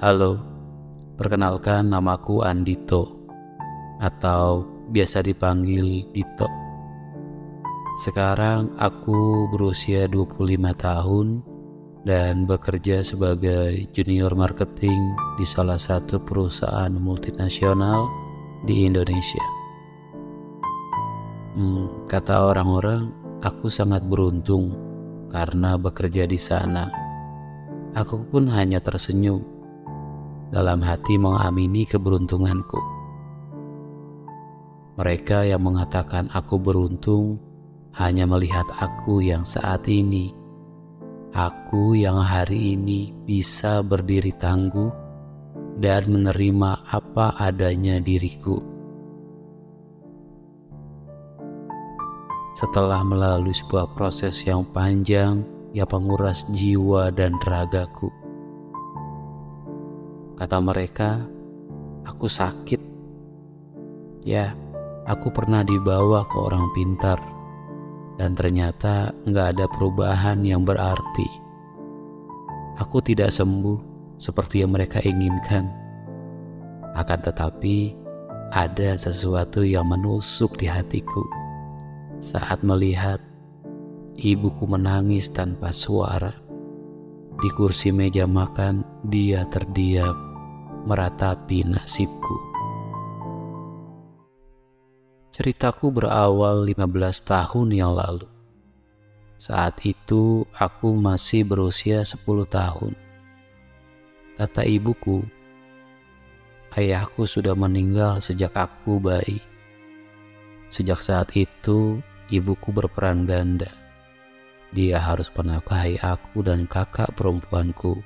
Halo, perkenalkan namaku Andito atau biasa dipanggil Dito. Sekarang aku berusia 25 tahun dan bekerja sebagai junior marketing di salah satu perusahaan multinasional di Indonesia. Kata orang-orang, aku sangat beruntung karena bekerja di sana. Aku pun hanya tersenyum, dalam hati mengamini keberuntunganku. Mereka yang mengatakan aku beruntung hanya melihat aku yang saat ini. Aku yang hari ini bisa berdiri tangguh dan menerima apa adanya diriku. Setelah melalui sebuah proses yang panjang yang menguras jiwa dan ragaku. Kata mereka, aku sakit. Ya, aku pernah dibawa ke orang pintar. Dan ternyata gak ada perubahan yang berarti. Aku tidak sembuh seperti yang mereka inginkan. Akan tetapi, ada sesuatu yang menusuk di hatiku saat melihat ibuku menangis tanpa suara. Di kursi meja makan, dia terdiam meratapi nasibku. Ceritaku berawal 15 tahun yang lalu. Saat itu aku masih berusia 10 tahun. Kata ibuku, ayahku sudah meninggal sejak aku bayi. Sejak saat itu, ibuku berperan ganda. Dia harus menafkahi aku dan kakak perempuanku,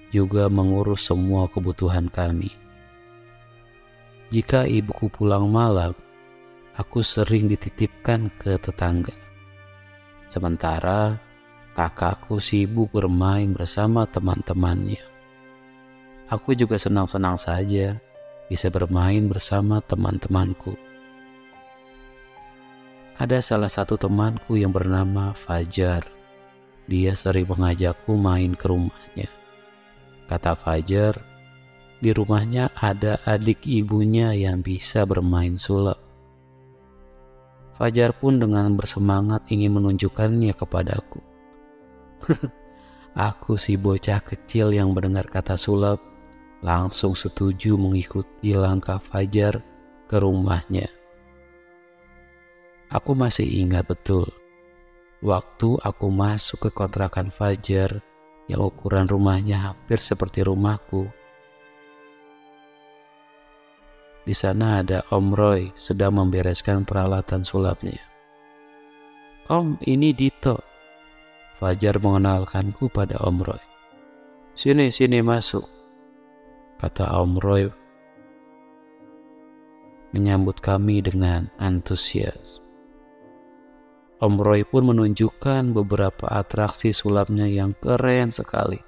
juga mengurus semua kebutuhan kami. Jika ibuku pulang malam, aku sering dititipkan ke tetangga. Sementara kakakku sibuk bermain bersama teman-temannya. Aku juga senang-senang saja bisa bermain bersama teman-temanku. Ada salah satu temanku yang bernama Fajar. Dia sering mengajakku main ke rumahnya. Kata Fajar, di rumahnya ada adik ibunya yang bisa bermain sulap. Fajar pun dengan bersemangat ingin menunjukkannya kepadaku. Aku si bocah kecil yang mendengar kata sulap, langsung setuju mengikuti langkah Fajar ke rumahnya. Aku masih ingat betul, waktu aku masuk ke kontrakan Fajar yang ukuran rumahnya hampir seperti rumahku. Di sana ada Om Roy sedang membereskan peralatan sulapnya. "Om, ini Dito." Fajar mengenalkanku pada Om Roy. Sini masuk," kata Om Roy menyambut kami dengan antusias. Om Roy pun menunjukkan beberapa atraksi sulapnya yang keren sekali.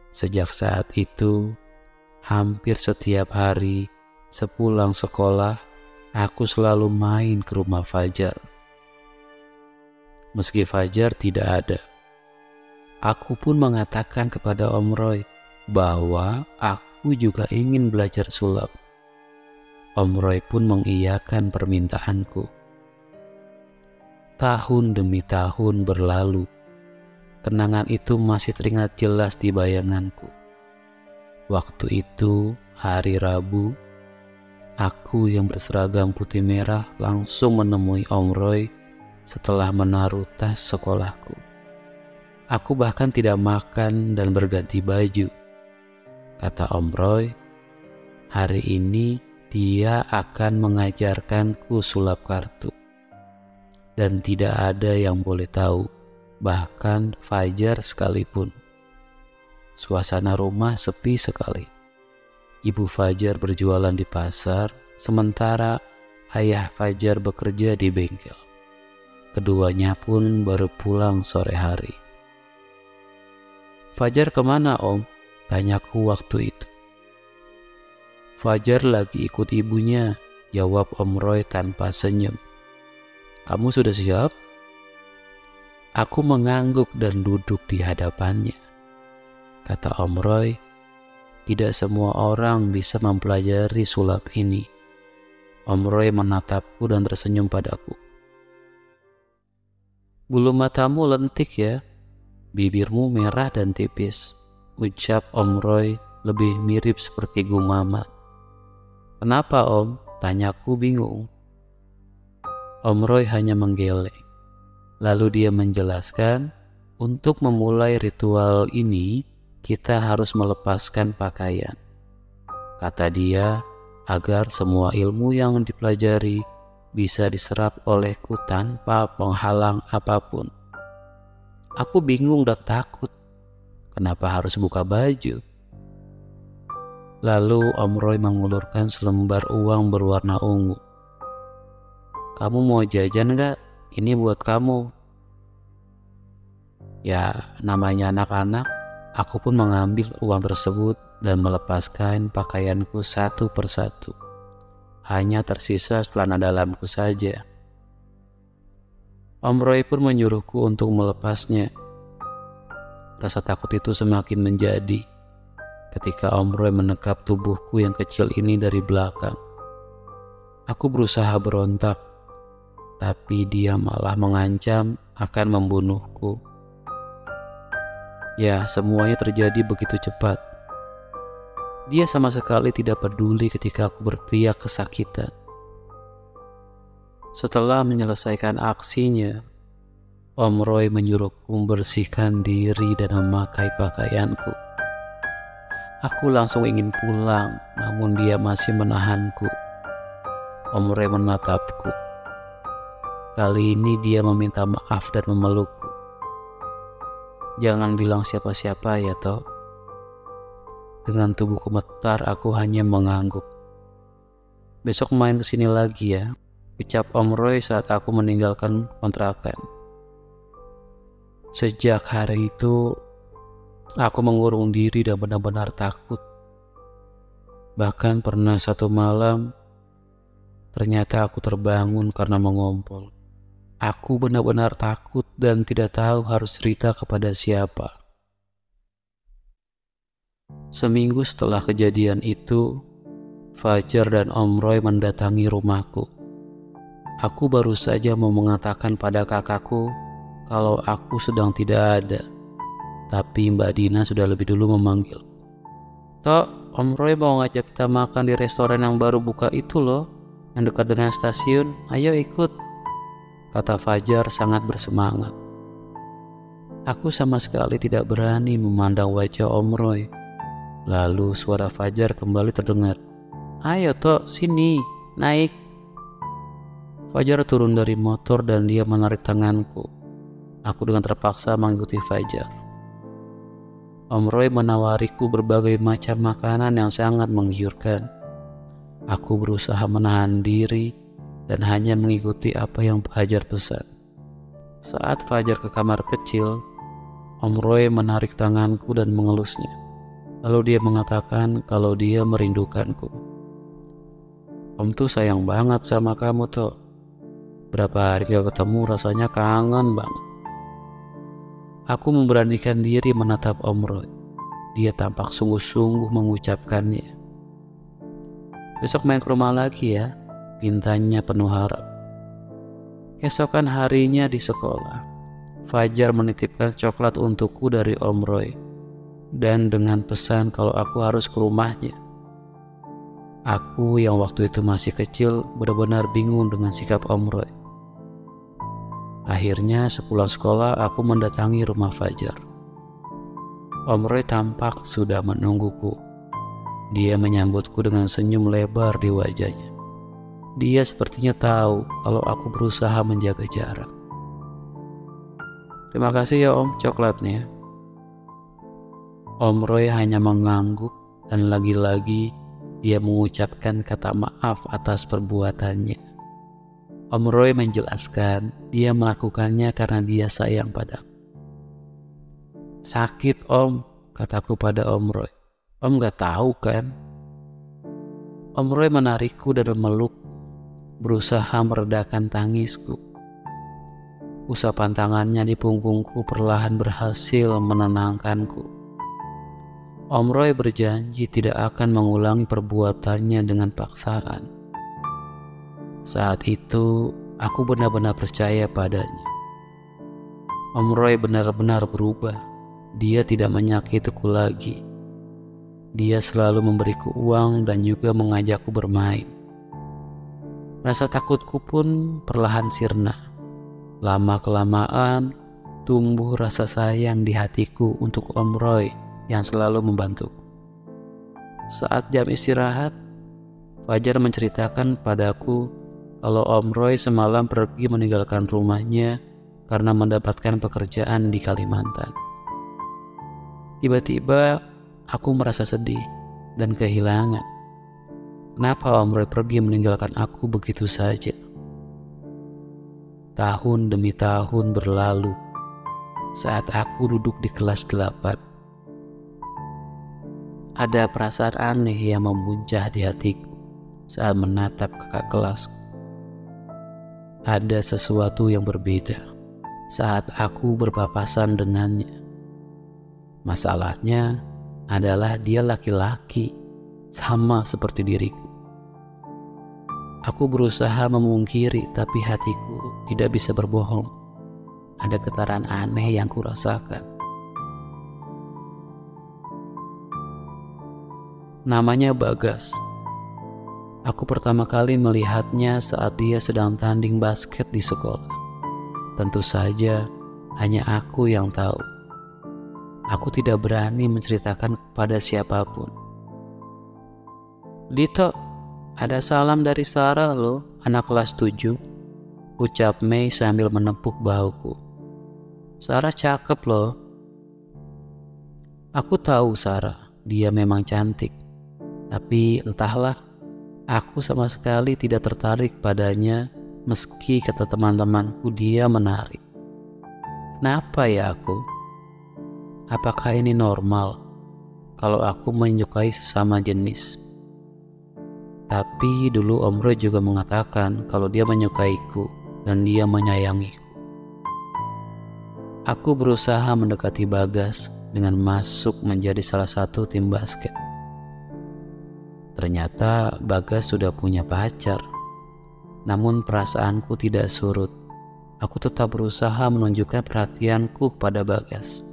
Sejak saat itu, hampir setiap hari sepulang sekolah, aku selalu main ke rumah Fajar. Meski Fajar tidak ada, aku pun mengatakan kepada Om Roy bahwa aku juga ingin belajar sulap. Om Roy pun mengiyakan permintaanku. Tahun demi tahun berlalu, kenangan itu masih teringat jelas di bayanganku. Waktu itu, hari Rabu, aku yang berseragam putih merah langsung menemui Om Roy setelah menaruh tas sekolahku. Aku bahkan tidak makan dan berganti baju. Kata Om Roy, hari ini dia akan mengajarkanku sulap kartu. Dan tidak ada yang boleh tahu, bahkan Fajar sekalipun. Suasana rumah sepi sekali. Ibu Fajar berjualan di pasar, sementara ayah Fajar bekerja di bengkel. Keduanya pun baru pulang sore hari. "Fajar kemana, Om?" tanyaku waktu itu. "Fajar lagi ikut ibunya," jawab Om Roy tanpa senyum. "Kamu sudah siap?" Aku mengangguk dan duduk di hadapannya. Kata Om Roy, Tidak semua orang bisa mempelajari sulap ini. Om Roy menatapku dan tersenyum padaku. Bulu matamu lentik ya, bibirmu merah dan tipis, ucap Om Roy lebih mirip seperti gumamat. Kenapa Om? Tanyaku bingung. Om Roy hanya menggeleng. Lalu dia menjelaskan, untuk memulai ritual ini, kita harus melepaskan pakaian. Kata dia, agar semua ilmu yang dipelajari bisa diserap olehku tanpa penghalang apapun. Aku bingung dan takut. Kenapa harus buka baju? Lalu Om Roy mengulurkan selembar uang berwarna ungu. Kamu mau jajan gak? Ini buat kamu. Ya, namanya anak-anak, aku pun mengambil uang tersebut dan melepaskan pakaianku satu persatu. Hanya tersisa celana dalamku saja. Om Roy pun menyuruhku untuk melepasnya. Rasa takut itu semakin menjadi ketika Om Roy menekap tubuhku yang kecil ini dari belakang. Aku berusaha berontak, tapi dia malah mengancam akan membunuhku. Ya, semuanya terjadi begitu cepat. Dia sama sekali tidak peduli ketika aku berteriak kesakitan. Setelah menyelesaikan aksinya, Om Roy menyuruhku membersihkan diri dan memakai pakaianku. Aku langsung ingin pulang, namun dia masih menahanku. Om Roy menatapku. Kali ini dia meminta maaf dan memelukku. Jangan bilang siapa-siapa ya toh. Dengan tubuh gemetar aku hanya mengangguk. Besok main kesini lagi ya, ucap Om Roy saat aku meninggalkan kontrakan. Sejak hari itu, aku mengurung diri dan benar-benar takut. Bahkan pernah satu malam, ternyata aku terbangun karena mengompol. Aku benar-benar takut dan tidak tahu harus cerita kepada siapa. Seminggu setelah kejadian itu, Fajar dan Om Roy mendatangi rumahku. Aku baru saja mau mengatakan pada kakakku kalau aku sedang tidak ada, tapi Mbak Dina sudah lebih dulu memanggil. Tok, Om Roy mau ngajak kita makan di restoran yang baru buka itu loh, yang dekat dengan stasiun. Ayo ikut, kata Fajar sangat bersemangat. Aku sama sekali tidak berani memandang wajah Om Roy. Lalu suara Fajar kembali terdengar. Ayo Tok, sini, naik. Fajar turun dari motor dan dia menarik tanganku. Aku dengan terpaksa mengikuti Fajar. Om Roy menawariku berbagai macam makanan yang sangat menggiurkan. Aku berusaha menahan diri dan hanya mengikuti apa yang Fajar pesan. Saat Fajar ke kamar kecil, Om Roy menarik tanganku dan mengelusnya. Lalu dia mengatakan kalau dia merindukanku. Om tuh sayang banget sama kamu Tok. Berapa hari gak ketemu rasanya kangen banget. Aku memberanikan diri menatap Om Roy. Dia tampak sungguh-sungguh mengucapkannya. Besok main ke rumah lagi ya, pintanya penuh harap. Keesokan harinya di sekolah, Fajar menitipkan coklat untukku dari Om Roy dan dengan pesan kalau aku harus ke rumahnya. Aku yang waktu itu masih kecil benar-benar bingung dengan sikap Om Roy. Akhirnya sepulang sekolah aku mendatangi rumah Fajar. Om Roy tampak sudah menungguku. Dia menyambutku dengan senyum lebar di wajahnya. Dia sepertinya tahu kalau aku berusaha menjaga jarak. Terima kasih ya Om coklatnya. Om Roy hanya mengangguk dan lagi-lagi dia mengucapkan kata maaf atas perbuatannya. Om Roy menjelaskan dia melakukannya karena dia sayang padaku. Sakit Om, kataku pada Om Roy. Om gak tahu kan? Om Roy menarikku dan memeluk, berusaha meredakan tangisku. Usapan tangannya di punggungku perlahan berhasil menenangkanku. Om Roy berjanji tidak akan mengulangi perbuatannya dengan paksaan. Saat itu, aku benar-benar percaya padanya. Om Roy benar-benar berubah. Dia tidak menyakitiku lagi. Dia selalu memberiku uang dan juga mengajakku bermain. Rasa takutku pun perlahan sirna. Lama-kelamaan, tumbuh rasa sayang di hatiku untuk Om Roy yang selalu membantuku. Saat jam istirahat, Fajar menceritakan padaku kalau Om Roy semalam pergi meninggalkan rumahnya karena mendapatkan pekerjaan di Kalimantan. Tiba-tiba aku merasa sedih dan kehilangan. Kenapa Om Roy pergi meninggalkan aku begitu saja? Tahun demi tahun berlalu saat aku duduk di kelas 8. Ada perasaan aneh yang memuncah di hatiku saat menatap kakak kelasku. Ada sesuatu yang berbeda saat aku berpapasan dengannya. Masalahnya adalah dia laki-laki, sama seperti diriku. Aku berusaha memungkiri, tapi hatiku tidak bisa berbohong. Ada getaran aneh yang kurasakan. Namanya Bagas. Aku pertama kali melihatnya saat dia sedang tanding basket di sekolah. Tentu saja hanya aku yang tahu. Aku tidak berani menceritakan kepada siapapun. "Dito, ada salam dari Sarah loh, anak kelas 7. Ucap Mei sambil menepuk bahuku. "Sarah cakep loh." Aku tahu Sarah, dia memang cantik. Tapi entahlah, aku sama sekali tidak tertarik padanya meski kata teman-temanku dia menarik. Kenapa ya aku? Apakah ini normal kalau aku menyukai sesama jenis? Tapi dulu Om Roy juga mengatakan kalau dia menyukaiku dan dia menyayangiku. Aku berusaha mendekati Bagas dengan masuk menjadi salah satu tim basket. Ternyata Bagas sudah punya pacar. Namun perasaanku tidak surut. Aku tetap berusaha menunjukkan perhatianku kepada Bagas.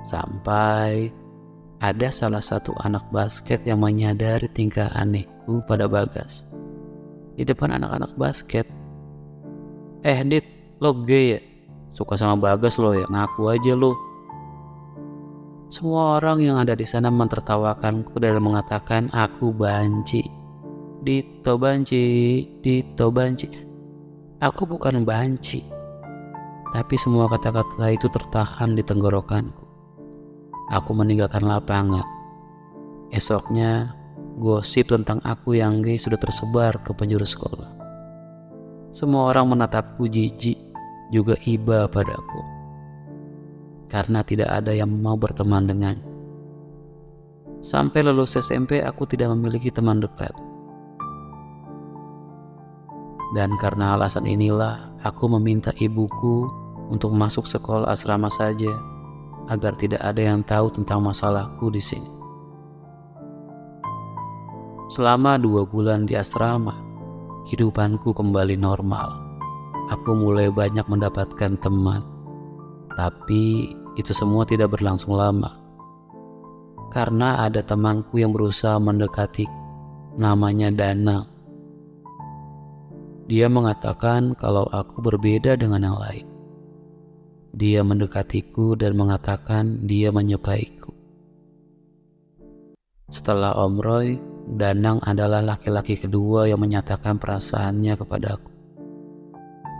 Sampai ada salah satu anak basket yang menyadari tingkah anehku pada Bagas. Di depan anak-anak basket. Dit, lo gay ya? Suka sama Bagas lo ya? Ngaku aja lo." Semua orang yang ada di sana mentertawakanku dan mengatakan aku banci. Dito banci, Dito banci. Aku bukan banci. Tapi semua kata-kata itu tertahan di tenggorokanku. Aku meninggalkan lapangan. Esoknya, gosip tentang aku yang gay sudah tersebar ke penjuru sekolah. Semua orang menatapku jijik, juga iba padaku. Karena tidak ada yang mau berteman dengan. Sampai lulus SMP aku tidak memiliki teman dekat. Dan karena alasan inilah aku meminta ibuku untuk masuk sekolah asrama saja, agar tidak ada yang tahu tentang masalahku di sini. Selama 2 bulan di asrama, kehidupanku kembali normal. Aku mulai banyak mendapatkan teman. Tapi itu semua tidak berlangsung lama. Karena ada temanku yang berusaha mendekati, namanya Danang. Dia mengatakan kalau aku berbeda dengan yang lain. Dia mendekatiku dan mengatakan dia menyukaiku. Setelah Om Roy, Danang adalah laki-laki kedua yang menyatakan perasaannya kepadaku.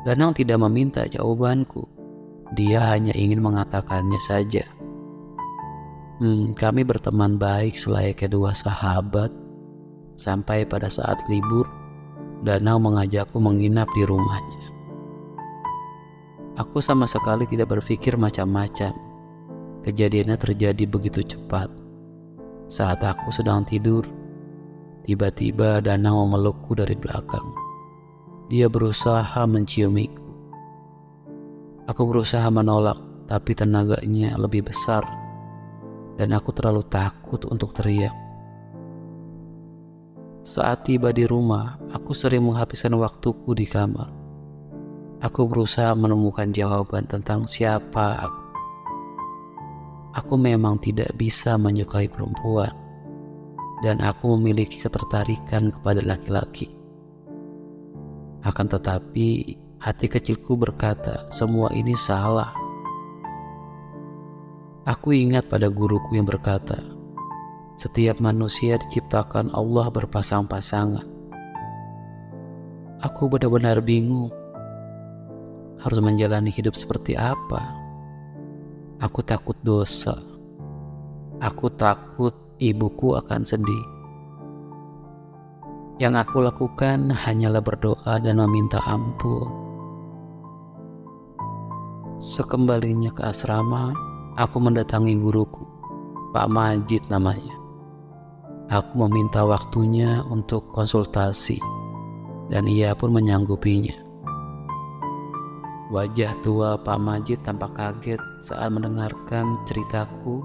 Danang tidak meminta jawabanku. Dia hanya ingin mengatakannya saja. Kami berteman baik selayaknya dua sahabat. Sampai pada saat libur, Danang mengajakku menginap di rumahnya. Aku sama sekali tidak berpikir macam-macam. Kejadiannya terjadi begitu cepat. Saat aku sedang tidur, tiba-tiba Danang memelukku dari belakang. Dia berusaha menciumiku. Aku berusaha menolak, tapi tenaganya lebih besar. dan aku terlalu takut untuk teriak. Saat tiba di rumah, aku sering menghabiskan waktuku di kamar. Aku berusaha menemukan jawaban tentang siapa aku. Aku memang tidak bisa menyukai perempuan, dan aku memiliki ketertarikan kepada laki-laki. Akan tetapi, hati kecilku berkata, semua ini salah. Aku ingat pada guruku yang berkata, setiap manusia diciptakan Allah berpasang-pasangan. Aku benar-benar bingung. Harus menjalani hidup seperti apa? Aku takut dosa. Aku takut ibuku akan sedih. Yang aku lakukan hanyalah berdoa dan meminta ampun. Sekembalinya ke asrama, aku mendatangi guruku, Pak Majid namanya. Aku meminta waktunya untuk konsultasi, dan ia pun menyanggupinya. Wajah tua Pak Majid tampak kaget saat mendengarkan ceritaku,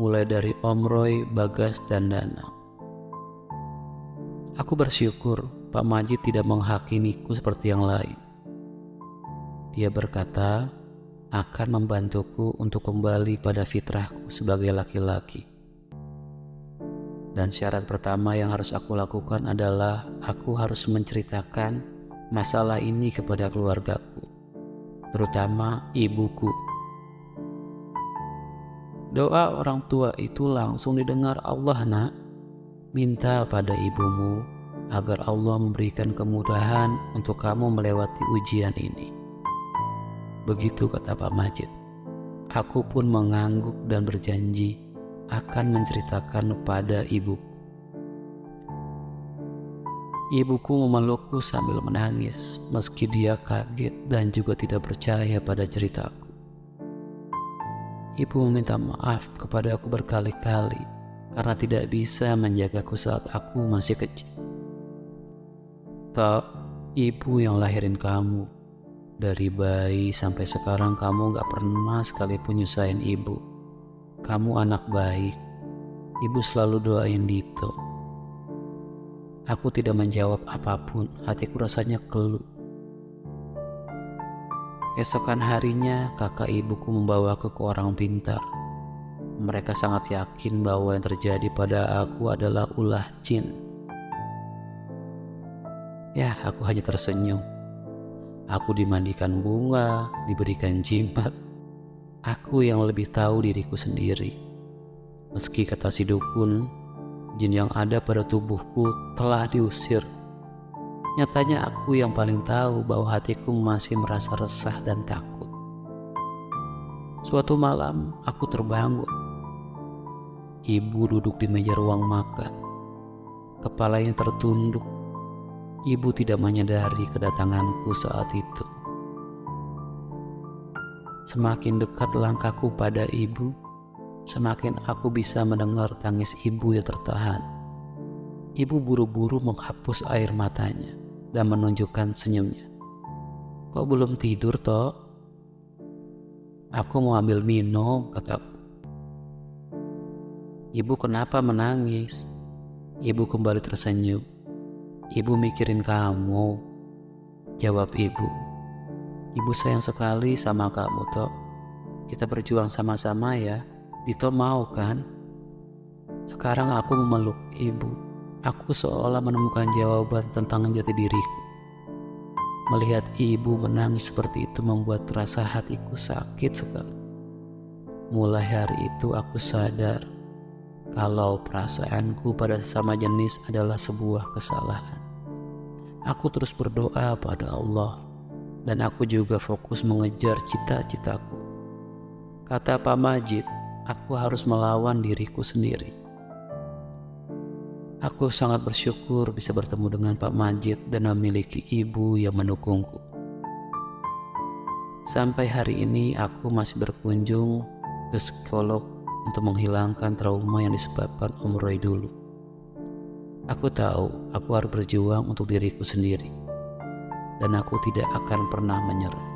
mulai dari Om Roy, Bagas, dan Danang. Aku bersyukur Pak Majid tidak menghakimiku seperti yang lain. Dia berkata akan membantuku untuk kembali pada fitrahku sebagai laki-laki. Dan syarat pertama yang harus aku lakukan adalah aku harus menceritakan masalah ini kepada keluargaku, terutama ibuku. Doa orang tua itu langsung didengar Allah, nak. Minta pada ibumu agar Allah memberikan kemudahan untuk kamu melewati ujian ini. Begitu kata Pak Majid. Aku pun mengangguk dan berjanji akan menceritakan pada ibuku. Ibuku memelukku sambil menangis, meski dia kaget dan juga tidak percaya pada ceritaku. Ibu meminta maaf kepada aku berkali-kali karena tidak bisa menjagaku saat aku masih kecil. Tak, ibu yang lahirin kamu. Dari bayi sampai sekarang kamu gak pernah sekalipun nyusahin ibu. Kamu anak baik. Ibu selalu doain Dito. Aku tidak menjawab apapun, hatiku rasanya keluh. Keesokan harinya kakak ibuku membawaku ke orang pintar. Mereka sangat yakin bahwa yang terjadi pada aku adalah ulah jin. Ya, aku hanya tersenyum. Aku dimandikan bunga, diberikan jimat. Aku yang lebih tahu diriku sendiri. Meski kata si dukun, jin yang ada pada tubuhku telah diusir. Nyatanya aku yang paling tahu bahwa hatiku masih merasa resah dan takut. Suatu malam aku terbangun. Ibu duduk di meja ruang makan. Kepalanya tertunduk. Ibu tidak menyadari kedatanganku saat itu. Semakin dekat langkahku pada ibu, semakin aku bisa mendengar tangis ibu yang tertahan. Ibu buru-buru menghapus air matanya dan menunjukkan senyumnya. Kok belum tidur, toh? Aku mau ambil minum, kataku. Ibu kenapa menangis? Ibu kembali tersenyum. Ibu mikirin kamu, jawab ibu. Ibu sayang sekali sama kamu, toh. Kita berjuang sama-sama ya. Dito mau kan? Sekarang aku memeluk ibu. Aku seolah menemukan jawaban tentang jati diriku. Melihat ibu menangis seperti itu membuat rasa hatiku sakit sekali. Mulai hari itu aku sadar kalau perasaanku pada sesama jenis adalah sebuah kesalahan. Aku terus berdoa pada Allah, dan aku juga fokus mengejar cita-citaku. Kata Pak Majid, aku harus melawan diriku sendiri. Aku sangat bersyukur bisa bertemu dengan Pak Majid dan memiliki ibu yang mendukungku. Sampai hari ini aku masih berkunjung ke psikolog untuk menghilangkan trauma yang disebabkan Om Roy dulu. Aku tahu aku harus berjuang untuk diriku sendiri, dan aku tidak akan pernah menyerah.